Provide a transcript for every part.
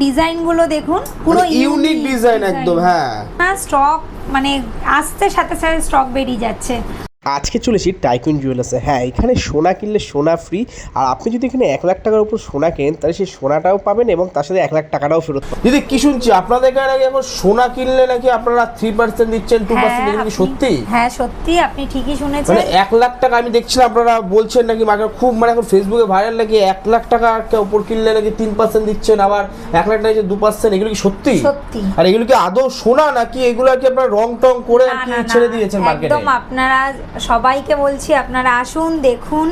ডিজাইনগুলো দেখুন, পুরো ইউনিক ডিজাইন একদম। হ্যাঁ, স্টক মানে আসতে সাথে সাথে স্টক বেরিয়ে যাচ্ছে। আজকে চলেছি টাইকুইন জুয়েলার্সে। হ্যাঁ, এখানে সোনা কিনলে সোনা ফ্রি, আর আপনি যদি এখানে 1 লাখ টাকার উপর সোনা কেনেন তাহলে সেই সোনাটাও পাবেন এবং তার সাথে 1 লাখ টাকাটাও ফেরত পাবেন। দিদি কি শুনছি আপনাদের এখানে নাকি এখন সোনা কিনলে নাকি আপনারা 3% দিচ্ছেন, 2%, এগুলো কি সত্যি? হ্যাঁ সত্যি, আপনি ঠিকই শুনেছেন। মানে 1 লাখ টাকা আমি দেখছিলাম আপনারা বলছেন নাকি মার্কেট খুব, মানে এখন ফেসবুকে ভাইরাল নাকি 1 লাখ টাকা উপর কিনলে নাকি 3% দিচ্ছেন, আবার 1 লাখ টাকা 2%, এগুলো কি সত্যি? সত্যি। আর এগুলো কি আদৌ সোনা নাকি এগুলো কি আপনারা রং টং করে আর কি ছেড়ে দিয়েছেন মার্কেটে? একদম, আপনারা সবাইকে বলছি আপনারা আসুন, দেখুন,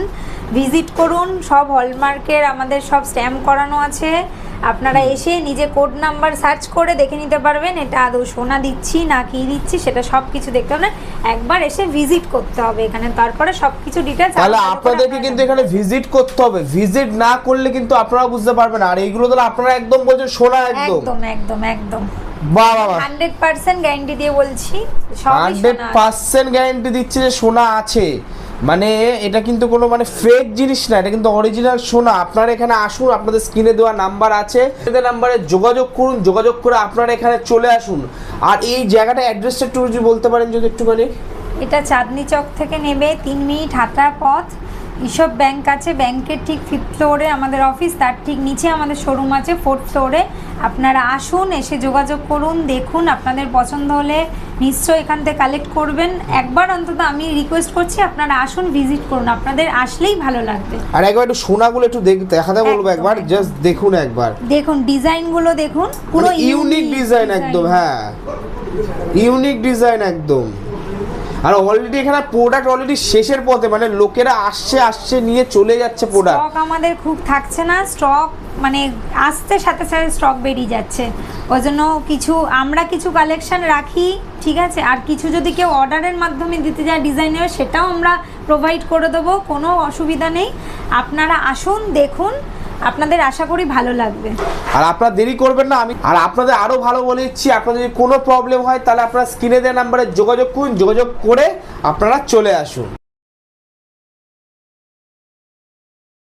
ভিজিট করুন। সব হলমার্কের আমাদের সব স্ট্যাম্প করানো আছে। আপনারা এসে নিজে কোড নাম্বার সার্চ করে দেখে নিতে পারবেন এটা আদৌ সোনা দিচ্ছি না কি দিচ্ছি, সেটা সব কিছু দেখতে হবে। একবার এসে ভিজিট করতে হবে এখানে, তারপরে সবকিছু ডিটেইলস। তাহলে আপনাদেরকে কিন্তু এখানে ভিজিট করতে হবে, ভিজিট না করলে কিন্তু আপনারা বুঝতে পারবেন না। আর এইগুলো তাহলে আপনারা একদম বলছেন সোনা একদম একদম একদম একদম বাহ বাহ, 100% গ্যারান্টি দিয়ে বলছি, সবই সোনা। 100% গ্যারান্টি দিচ্ছে যে সোনা আছে, মানে এটা কিন্তু কোনো মানে ফেক জিনিস না, এটা কিন্তু অরিজিনাল সোনা। আপনারা এখানে আসুন, আপনাদের স্ক্রিনে দেওয়া নাম্বার আছে, এই নাম্বারে যোগাযোগ করুন, যোগাযোগ করে আপনারা এখানে চলে আসুন। আর এই জায়গাটা অ্যাড্রেসটা একটু যদি বলতে পারেন যদি একটুখানি। এটা চাঁদনি চক থেকে নেবে 3 মিনিট হাঁটার পথ। ইসব ব্যাংক আছে, ব্যাংকের ঠিক 5th ফ্লোরে আমাদের অফিস, তার ঠিক নিচে আমাদের শোরুম আছে 4th ফ্লোরে। আপনারা আসুন, এসে যোগাযোগ করুন, দেখুন, আপনাদের পছন্দ হলে নিশ্চয়ই এখান থেকে কালেক্ট করবেন। একবার অন্তত আমি রিকোয়েস্ট করছি আপনারা আসুন, ভিজিট করুন, আপনাদের আসলেই ভালো লাগবে। আর একবার একটু সোনাগুলো একটু দেখাতে বলবো একবার, জাস্ট দেখুন একবার, দেখুন ডিজাইনগুলো দেখুন, পুরো ইউনিক ডিজাইন একদম। হ্যাঁ, ইউনিক ডিজাইন একদম। আর অলরেডি এখানে প্রোডাক্ট অলরেডি শেষের পথে, মানে লোকেরা আসছে নিয়ে চলে যাচ্ছে প্রোডাক্ট। স্টক আমাদের খুব থাকছে না, স্টক মানে আসতে সাথে সাথে স্টক বেরিয়ে যাচ্ছে। ওই জন্য আমরা কিছু কালেকশন রাখি, ঠিক আছে, আর কিছু যদি কেউ অর্ডারের মাধ্যমে দিতে যায় ডিজাইনের, সেটাও আমরা প্রোভাইড করে দেবো, কোনো অসুবিধা নেই। আপনারা আসুন, দেখুন, আপনাদের আশা করি ভালো লাগবে। আর আপনারা দেরি করবেন না। আর আপনাদের আরো ভালো বলে দিচ্ছি, আপনাদের যদি কোনো প্রবলেম হয় তাহলে আপনারা স্ক্রিনে দেওয়া নাম্বারে যোগাযোগ করুন, যোগাযোগ করে আপনারা চলে আসুন।